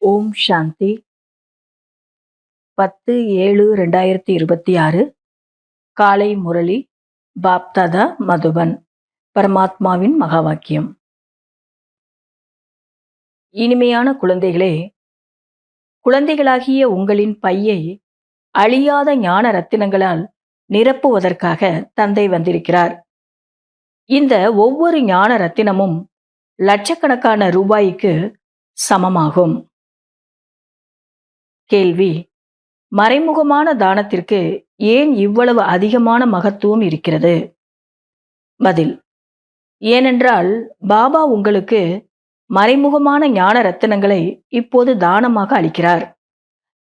ஓம் சாந்தி 10/7/2026 காலை முரளி பாப்தாதா மதுபன். பரமாத்மாவின் மகா வாக்கியம். இனிமையான குழந்தைகளே, குழந்தைகளாகிய உங்களின் பையை அழியாத ஞான ரத்தினங்களால் நிரப்புவதற்காக தந்தை வந்திருக்கிறார். இந்த ஒவ்வொரு ஞான ரத்தினமும் லட்சக்கணக்கான ரூபாய்க்கு சமமாகும். கேள்வி: மறைமுகமான தானத்திற்கு ஏன் இவ்வளவு அதிகமான மகத்துவம் இருக்கிறது? பதில்: ஏனென்றால் பாபா உங்களுக்கு மறைமுகமான ஞான ரத்தினங்களை இப்போது தானமாக அளிக்கிறார்.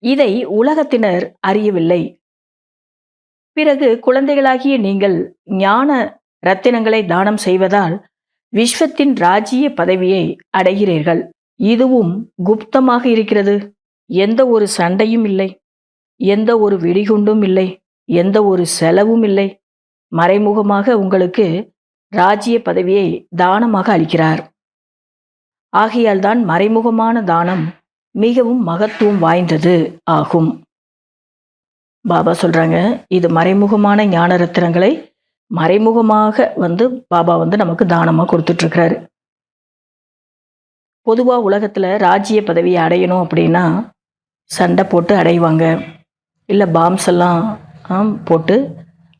இதை உலகத்தினர் அறியவில்லை. பிறகு குழந்தைகளாகிய நீங்கள் ஞான ரத்தினங்களை தானம் செய்வதால் விஸ்வத்தின் ராஜ்ய பதவியை அடைகிறீர்கள். இதுவும் குப்தமாக இருக்கிறது. எந்த ஒரு சண்டையும் இல்லை, எந்த ஒரு வெடிகுண்டும் இல்லை, எந்த ஒரு செலவும் இல்லை. மறைமுகமாக உங்களுக்கு ராஜ்ய பதவியை தானமாக அளிக்கிறார். ஆகையால் தான் மறைமுகமான தானம் மிகவும் மகத்துவம் வாய்ந்தது ஆகும். பாபா சொல்றாங்க, இது மறைமுகமான ஞான ரத்தினங்களை மறைமுகமாக பாபா நமக்கு தானமா கொடுத்துட்டு இருக்கிறாரு. பொதுவா உலகத்துல ராஜ்ய பதவியை அடையணும் அப்படின்னா சண்டை போட்டு அடைவாங்க, இல்லை பாம்ஸ் எல்லாம் போட்டு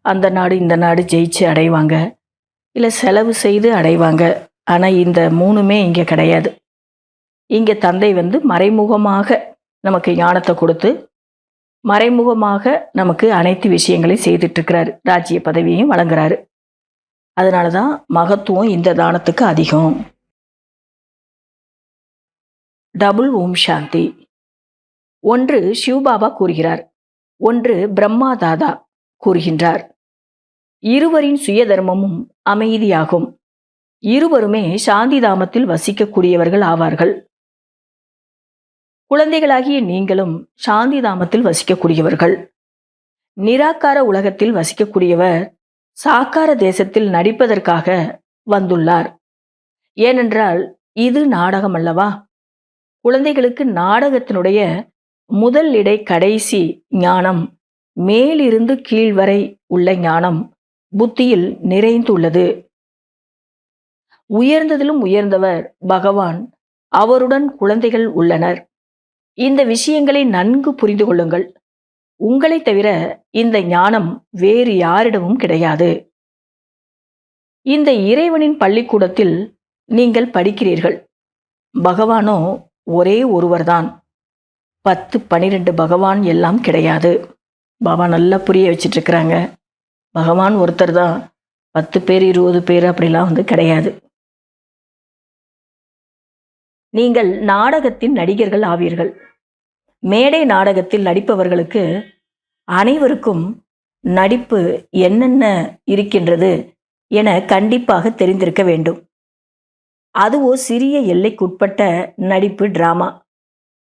அந்த நாடு இந்த நாடு ஜெயிச்சு அடைவாங்க, இல்லை செலவு செய்து அடைவாங்க. ஆனால் இந்த மூணுமே இங்கே கிடையாது. இங்கே தந்தை மறைமுகமாக நமக்கு ஞானத்தை கொடுத்து மறைமுகமாக நமக்கு அனைத்து விஷயங்களையும் செய்துட்ருக்கிறாரு. ராஜ்ய பதவியையும் வழங்குறாரு. அதனால தான் மகத்துவம் இந்த தானத்துக்கு அதிகம். டபுள் ஓம் சாந்தி. ஒன்று சிவபாபா கூறுகிறார், ஒன்று பிரம்மா தாதா கூறுகின்றார். இருவரின் சுய தர்மமும் அமைதியாகும். இருவருமே சாந்தி தாமத்தில் வசிக்கக்கூடியவர்கள் ஆவார்கள். குழந்தைகளாகிய நீங்களும் சாந்தி தாமத்தில் வசிக்கக்கூடியவர்கள். நிராகார உலகத்தில் வசிக்கக்கூடியவர் சாக்கார தேசத்தில் நடிப்பதற்காக வந்துள்ளார். ஏனென்றால் இது நாடகம் அல்லவா? குழந்தைகளுக்கு நாடகத்தினுடைய முதல் இடை கடைசி ஞானம், மேலிருந்து கீழ் வரை உள்ள ஞானம் புத்தியில் நிறைந்துள்ளது. உயர்ந்ததிலும் உயர்ந்தவர் பகவான், அவருடன் குழந்தைகள் உள்ளனர். இந்த விஷயங்களை நன்கு புரிந்து கொள்ளுங்கள். உங்களை தவிர இந்த ஞானம் வேறு யாரிடமும் கிடையாது. இந்த இறைவனின் பள்ளிக்கூடத்தில் நீங்கள் படிக்கிறீர்கள். பகவானோ ஒரே ஒருவர்தான். 10-12 பகவான் எல்லாம் கிடையாது. பாபா நல்லா புரிய வச்சிட்டு இருக்கிறாங்க. பகவான் ஒருத்தர் தான். 10 பேர் 20 பேர் அப்படிலாம் கிடையாது. நீங்கள் நாடகத்தின் நடிகர்கள் ஆவீர்கள். மேடை நாடகத்தில் நடிப்பவர்களுக்கு அனைவருக்கும் நடிப்பு என்னென்ன இருக்கின்றது என கண்டிப்பாக தெரிந்திருக்க வேண்டும். அதுவோ சிறிய எல்லைக்குட்பட்ட நடிப்பு டிராமா.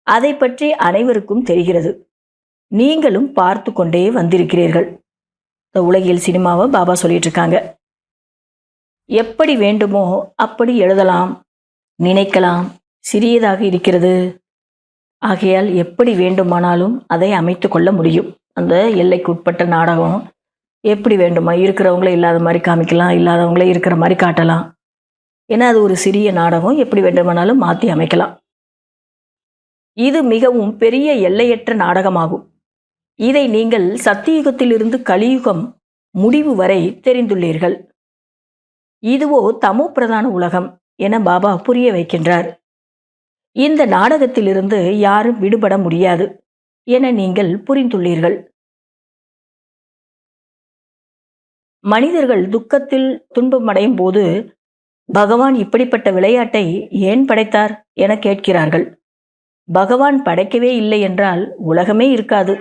அதை பற்றி அனைவருக்கும் தெரிகிறது. நீங்களும் பார்த்து கொண்டே வந்திருக்கிறீர்கள். உலகியல் சினிமாவை பாபா சொல்லிட்டு இருக்காங்க. எப்படி வேண்டுமோ அப்படி எழுதலாம், நினைக்கலாம். சிறியதாக இருக்கிறது. ஆகையால் எப்படி வேண்டுமானாலும் அதை அமைத்து கொள்ள முடியும். அந்த எல்லைக்குட்பட்ட நாடகம் எப்படி வேண்டுமா, இருக்கிறவங்களே இல்லாத மாதிரி காமிக்கலாம், இல்லாதவங்களே இருக்கிற மாதிரி காட்டலாம். ஏன்னா அது ஒரு சிறிய நாடகம். எப்படி வேண்டுமானாலும் மாற்றி அமைக்கலாம். இது மிகவும் பெரிய எல்லையற்ற நாடகமாகும். இதை நீங்கள் சத்தியுகத்திலிருந்து கலியுகம் முடிவு வரை தெரிந்துள்ளீர்கள். இதுவோ தமோ பிரதான உலகம் என பாபா புரிய வைக்கின்றார். இந்த நாடகத்திலிருந்து யாரும் விடுபட முடியாது என நீங்கள் புரிந்துள்ளீர்கள். மனிதர்கள் துக்கத்தில் துன்பமடையும் போது பகவான் இப்படிப்பட்ட விளையாட்டை ஏன் படைத்தார் என கேட்கிறார்கள். பகவான் படைக்கவே இல்லை என்றால் உலகமே இருக்காது,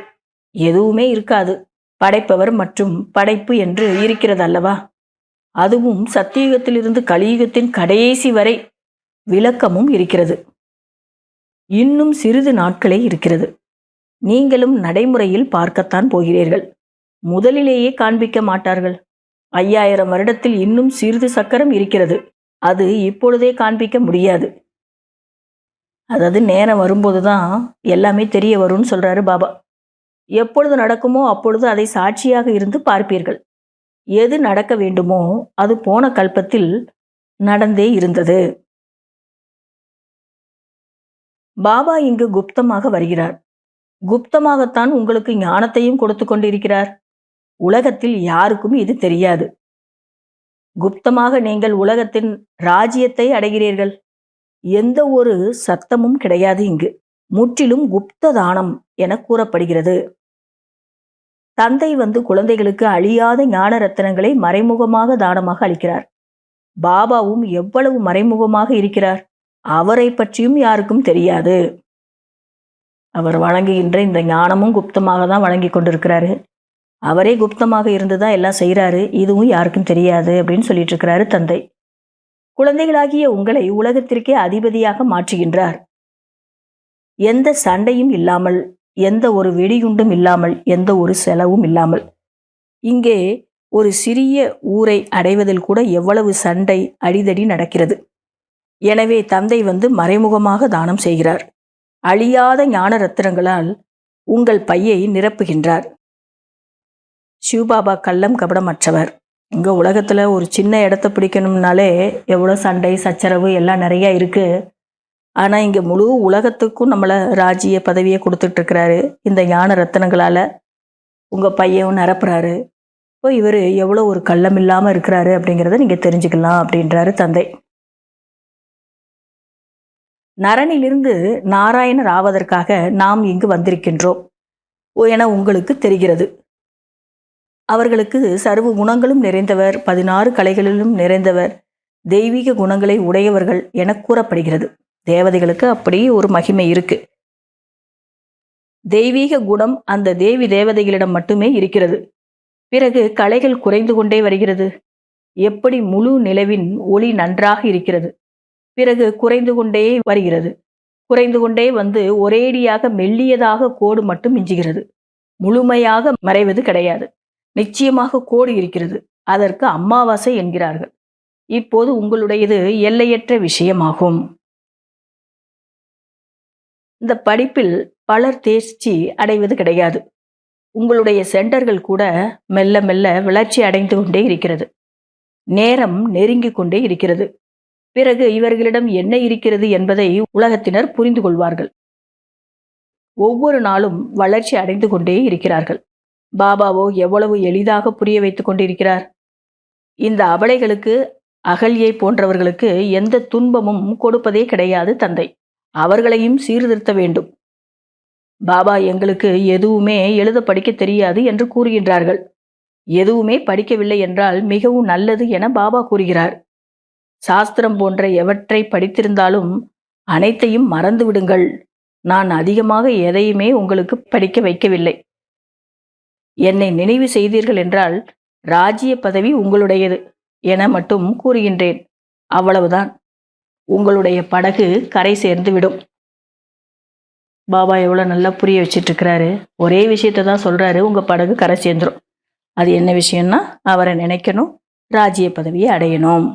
எதுவுமே இருக்காது. படைப்பவர் மற்றும் படைப்பு என்று இருக்கிறது அல்லவா? அதுவும் சத்தியுகத்திலிருந்து கலியுகத்தின் கடைசி வரை விளக்கமும் இருக்கிறது. இன்னும் சிறிது நாட்களே இருக்கிறது. நீங்களும் நடைமுறையில் பார்க்கத்தான் போகிறீர்கள். முதலிலேயே காண்பிக்க மாட்டார்கள். 5000 வருடத்தில் இன்னும் சிறிது சக்கரம் இருக்கிறது. அது இப்பொழுதே காண்பிக்க முடியாது. அதாவது நேரம் வரும்போது தான் எல்லாமே தெரிய வரும்னு சொல்றாரு பாபா. எப்பொழுது நடக்குமோ அப்பொழுது அதை சாட்சியாக இருந்து பார்ப்பீர்கள். எது நடக்க வேண்டுமோ அது போன கல்பத்தில் நடந்தே இருந்தது. பாபா இங்கு குப்தமாக வருகிறார். குப்தமாகத்தான் உங்களுக்கு ஞானத்தையும் கொடுத்து கொண்டிருக்கிறார். உலகத்தில் யாருக்கும் இது தெரியாது. குப்தமாக நீங்கள் உலகத்தின் ராஜ்யத்தை அடைகிறீர்கள். எந்த ஒரு சத்தமும் கிடையாது இங்கு. முற்றிலும் குப்த தானம் என கூறப்படுகிறது. தந்தை குழந்தைகளுக்கு அழியாத ஞான ரத்தினங்களை மறைமுகமாக தானமாக அளிக்கிறார். பாபாவும் எவ்வளவு மறைமுகமாக இருக்கிறார், அவரை பற்றியும் யாருக்கும் தெரியாது. அவர் வழங்குகின்ற இந்த ஞானமும் குப்தமாக தான் வழங்கி கொண்டிருக்கிறாரு. அவரே குப்தமாக இருந்துதான் எல்லாம் செய்கிறாரு, இதுவும் யாருக்கும் தெரியாது அப்படின்னு சொல்லிட்டு இருக்கிறாரு தந்தை. குழந்தைகளாகிய உங்களை உலகத்திற்கே அதிபதியாக மாற்றுகின்றார். எந்த சண்டையும் இல்லாமல், எந்த ஒரு வெடிகுண்டும் இல்லாமல், எந்த ஒரு செலவும் இல்லாமல். இங்கே ஒரு சிறிய ஊரை அடைவதில் கூட எவ்வளவு சண்டை அடிதடி நடக்கிறது. எனவே தந்தை மறைமுகமாக தானம் செய்கிறார். அழியாத ஞான ரத்தினங்களால் உங்கள் பையை நிரப்புகின்றார். சிவபாபா கள்ளம் கபடமற்றவர். இங்கே உலகத்தில் ஒரு சின்ன இடத்த பிடிக்கணும்னாலே எவ்வளோ சண்டை சச்சரவு எல்லாம் நிறையா இருக்குது. ஆனால் இங்கே முழு உலகத்துக்கும் நம்மளை ராஜ்ய பதவியை கொடுத்துட்ருக்கிறாரு. இந்த ஞான ரத்தினங்களால் உங்கள் பையன் நிரப்புறாரு. இப்போ இவர் எவ்வளோ ஒரு கள்ளம் இல்லாமல் இருக்கிறாரு அப்படிங்கிறத நீங்கள் தெரிஞ்சுக்கலாம் அப்படின்றாரு தந்தை. நரனிலிருந்து நாராயணர் ஆவதற்காக நாம் இங்கு வந்திருக்கின்றோம் என உங்களுக்கு தெரிகிறது. அவர்களுக்கு சர்வ குணங்களும் நிறைந்தவர், 16 கலைகளிலும் நிறைந்தவர், தெய்வீக குணங்களை உடையவர்கள் என கூறப்படுகிறது. தேவதைகளுக்கு அப்படி ஒரு மகிமை இருக்கு. தெய்வீக குணம் அந்த தேவி தேவதைகளிடம் மட்டுமே இருக்கிறது. பிறகு கலைகள் குறைந்து கொண்டே வருகிறது. எப்படி முழு நிலவின் ஒளி நன்றாக இருக்கிறது, பிறகு குறைந்து கொண்டே வருகிறது. குறைந்து கொண்டே ஒரேடியாக மெல்லியதாக கோடு மட்டும் மிஞ்சுகிறது. முழுமையாக மறைவது கிடையாது. நிச்சயமாக கோடு இருக்கிறது. அதற்கு அமாவாசை என்கிறார்கள். இப்போது உங்களுடையது எல்லையற்ற விஷயமாகும். இந்த படிப்பில் பலர் தேர்ச்சி அடைவது கிடையாது. உங்களுடைய சென்டர்கள் கூட மெல்ல மெல்ல வளர்ச்சி அடைந்து கொண்டே இருக்கிறது. நேரம் நெருங்கி கொண்டே இருக்கிறது. பிறகு இவர்களிடம் என்ன இருக்கிறது என்பதை உலகத்தினர் புரிந்து கொள்வார்கள். ஒவ்வொரு நாளும் வளர்ச்சி அடைந்து கொண்டே இருக்கிறார்கள். பாபாவோ எவ்வளவு எளிதாக புரிய வைத்துக் கொண்டிருக்கிறார். இந்த அபலைகளுக்கு, அகல்யை போன்றவர்களுக்கு எந்த துன்பமும் கொடுப்பதே கிடையாது தந்தை. அவர்களையும் சீர்திருத்த வேண்டும். பாபா எங்களுக்கு எதுவுமே எழுத படிக்க தெரியாது என்று கூறுகின்றார்கள். எதுவுமே படிக்கவில்லை என்றால் மிகவும் நல்லது என பாபா கூறுகிறார். சாஸ்திரம் போன்ற எவற்றை படித்திருந்தாலும் அனைத்தையும் மறந்து விடுங்கள். நான் அதிகமாக எதையுமே உங்களுக்கு படிக்க வைக்கவில்லை. என்னை நினைவு செய்தீர்கள் என்றால் ராஜ்ய பதவி உங்களுடையது என மட்டும் கூறுகின்றேன். அவ்வளவுதான். உங்களுடைய படகு கரை சேர்ந்து விடும். பாபா எவ்வளோ நல்லா புரிய வச்சிட்டு இருக்கிறாரு. ஒரே விஷயத்தை தான் சொல்றாரு, உங்க படகு கரை சேர்ந்துடும். அது என்ன விஷயம்னா, அவரை நினைக்கணும், ராஜ்ய பதவியை அடையணும்.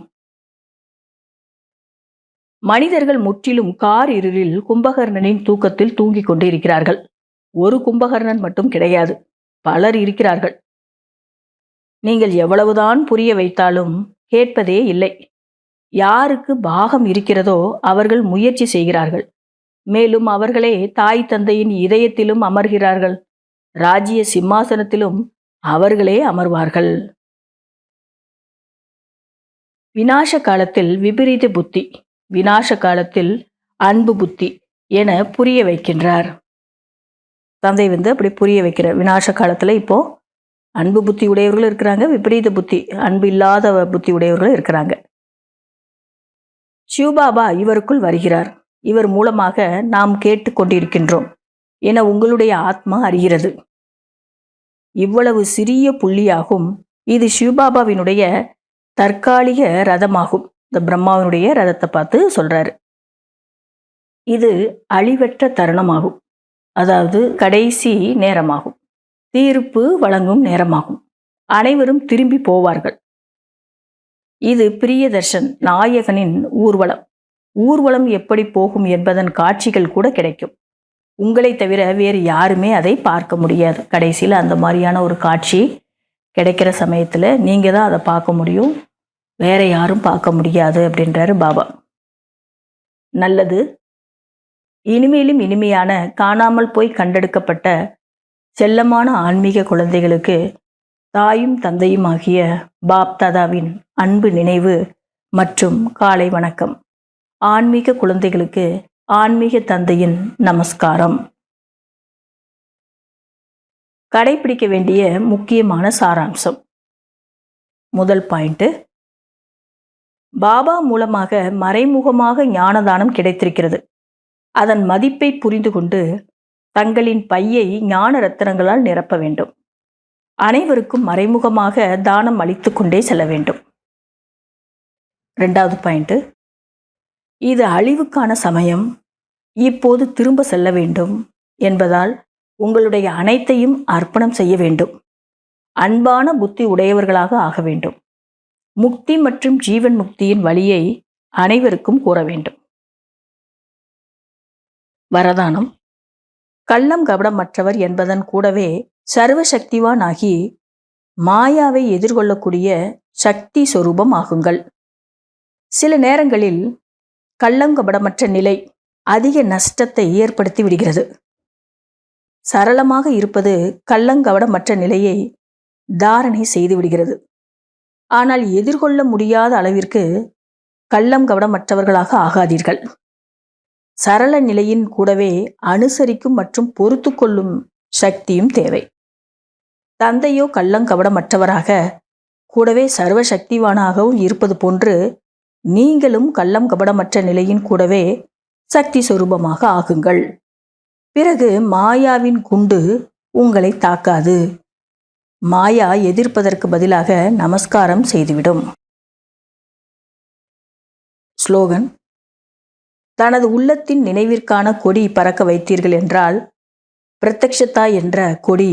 மனிதர்கள் முற்றிலும் கார் இருளில் கும்பகர்ணனின் தூக்கத்தில் தூங்கிக் கொண்டு இருக்கிறார்கள். ஒரு கும்பகர்ணன் மட்டும் கிடையாது, பலர் இருக்கிறார்கள். நீங்கள் எவ்வளவுதான் புரிய வைத்தாலும் கேட்பதே இல்லை. யாருக்கு பாகம் இருக்கிறதோ அவர்கள் முயற்சி செய்கிறார்கள். மேலும் அவர்களே தாய் தந்தையின் இதயத்திலும் அமர்கிறார்கள். ராஜ்ய சிம்மாசனத்திலும் அவர்களே அமர்வார்கள். விநாச காலத்தில் விபரீத புத்தி, விநாச காலத்தில் அன்பு புத்தி என புரிய வைக்கின்றார் தந்தை. அப்படி புரிய வைக்கிறார். விநாச காலத்துல இப்போ அன்பு புத்தி உடையவர்களும் இருக்கிறாங்க, விபரீத புத்தி, அன்பு இல்லாத புத்தி உடையவர்களும் இருக்கிறாங்க. சிவபாபா இவருக்குள் வருகிறார். இவர் மூலமாக நாம் கேட்டு கொண்டிருக்கின்றோம் என உங்களுடைய ஆத்மா அறிகிறது. இவ்வளவு சிறிய புள்ளியாகும். இது சிவபாபாவினுடைய தற்காலிக ரதமாகும். இந்த பிரம்மாவினுடைய ரதத்தை பார்த்து சொல்றாரு. இது அழிவற்ற தருணமாகும். அதாவது கடைசி நேரமாகும். தீர்ப்பு வழங்கும் நேரமாகும். அனைவரும் திரும்பி போவார்கள். இது பிரியதர்ஷன் நாயகனின் ஊர்வலம். ஊர்வலம் எப்படி போகும் என்பதன் காட்சிகள் கூட கிடைக்கும். உங்களை தவிர வேறு யாருமே அதை பார்க்க முடியாது. கடைசியில் அந்த மாதிரியான ஒரு காட்சி கிடைக்கிற சமயத்தில் நீங்கள் தான் அதை பார்க்க முடியும், வேற யாரும் பார்க்க முடியாது அப்படின்றாரு பாபா. நல்லது. இனிமேலும் இனிமையான காணாமல் போய் கண்டெடுக்கப்பட்ட செல்லமான ஆன்மீக குழந்தைகளுக்கு தாயும் தந்தையும் ஆகிய பாப் தாதாவின் அன்பு நினைவு மற்றும் காலை வணக்கம். ஆன்மீக குழந்தைகளுக்கு ஆன்மீக தந்தையின் நமஸ்காரம். கடைபிடிக்க வேண்டிய முக்கியமான சாராம்சம். முதல் பாயிண்ட், பாபா மூலமாக மறைமுகமாக ஞானதானம் கிடைத்திருக்கிறது. அதன் மதிப்பை புரிந்து கொண்டு தங்களின் பையை ஞான ரத்தினங்களால் நிரப்ப வேண்டும். அனைவருக்கும் மறைமுகமாக தானம் அளித்து கொண்டே செல்ல வேண்டும். இரண்டாவது பாயிண்ட், இது அழிவுக்கான சமயம், இப்போது திரும்ப செல்ல வேண்டும் என்பதால் உங்களுடைய அனைத்தையும் அர்ப்பணம் செய்ய வேண்டும். அன்பான புத்தி உடையவர்களாக ஆக வேண்டும். முக்தி மற்றும் ஜீவன் முக்தியின் வழியை அனைவருக்கும் கூற வேண்டும். வரதானம். கள்ளம் கபடமற்றவர் என்பதன் கூடவே சர்வசக்திவான் ஆகி மாயாவை எதிர்கொள்ளக்கூடிய சக்தி சொரூபம் ஆகுங்கள். சில நேரங்களில் கள்ளங்கபடமற்ற நிலை அதிக நஷ்டத்தை ஏற்படுத்தி விடுகிறது. சரளமாக இருப்பது கள்ளங்கபடமற்ற நிலையை தாரணை செய்து விடுகிறது. ஆனால் எதிர்கொள்ள முடியாத அளவிற்கு கள்ளங்கபடமற்றவர்களாக ஆகாதீர்கள். சரள நிலையின் கூடவே அனுசரிக்கும் மற்றும் பொறுத்து கொள்ளும் சக்தியும் தேவை. தந்தையோ கள்ளங்கபடமற்றவராக கூடவே சர்வசக்திவானாகவும் இருப்பது போன்று நீங்களும் கள்ளம் கபடமற்ற நிலையின் கூடவே சக்தி சொரூபமாக ஆகுங்கள். பிறகு மாயாவின் குண்டு உங்களை தாக்காது. மாயா எதிர்ப்பதற்கு பதிலாக நமஸ்காரம் செய்துவிடும். ஸ்லோகன். தனது உள்ளத்தின் நினைவிற்கான கொடி பறக்க வைத்தீர்கள் என்றால் பிரத்யக்ஷதா என்ற கொடி,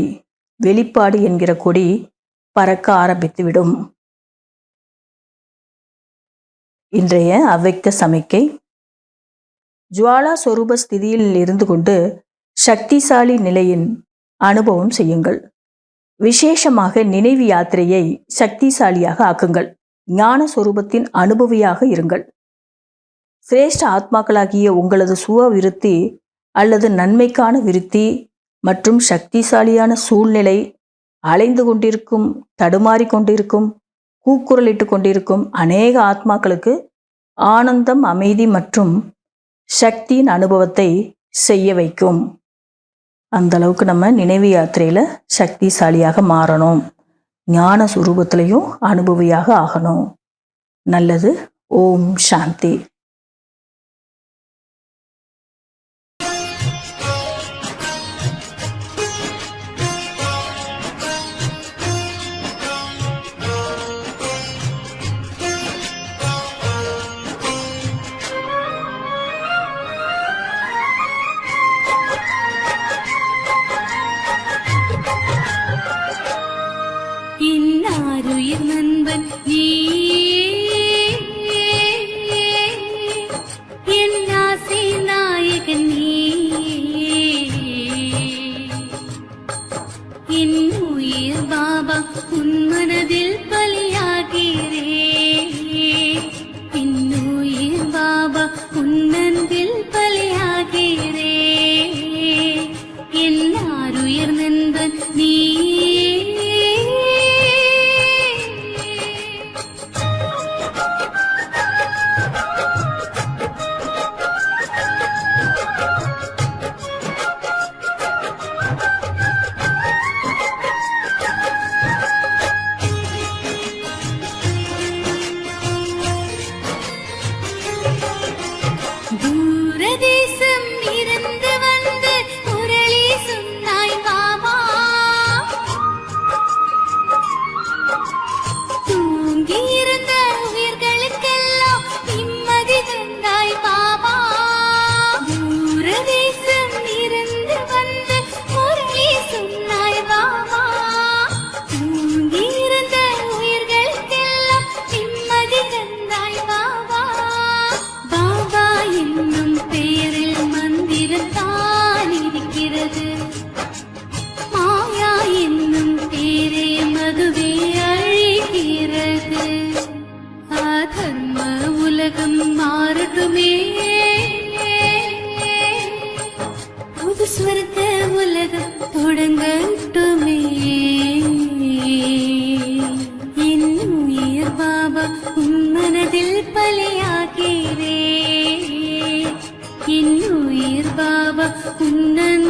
வெளிப்பாடு என்கிற கொடி பறக்க ஆரம்பித்துவிடும். இன்றைய அவ்வக்த சமிக்கை. ஜுவாலா சொரூப ஸ்திதியில் இருந்து கொண்டு சக்திசாலி நிலையின் அனுபவம் செய்யுங்கள். விசேஷமாக நினைவு யாத்திரையை சக்திசாலியாக ஆக்குங்கள். ஞான சொரூபத்தின் அனுபவியாக இருங்கள். சிரேஷ்ட ஆத்மாக்களாகிய உங்களது சுவ விருத்தி அல்லது நன்மைக்கான விருத்தி மற்றும் சக்திசாலியான சூழ்நிலை அலைந்து கொண்டிருக்கும், தடுமாறி கொண்டிருக்கும், கூக்குரலிட்டு கொண்டிருக்கும் அநேக ஆத்மாக்களுக்கு ஆனந்தம், அமைதி மற்றும் சக்தியின் அனுபவத்தை செய்ய வைக்கும். அந்த அளவுக்கு நம்ம நினைவு யாத்திரையில் சக்திசாலியாக மாறணும். ஞான சுரூபத்திலையும் அனுபவியாக ஆகணும். நல்லது. ஓம் சாந்தி. இன்னாருயிர் நண்பன் நீயே தொடங்கட்டுமே புது ஸ்வர்க்க உலகம் தொடங்கட்டுமே இன்னும் உயிர் பாபா உன் மனதில் பலியாகிறே இன்னும் உயிர் பாபா உன்னன்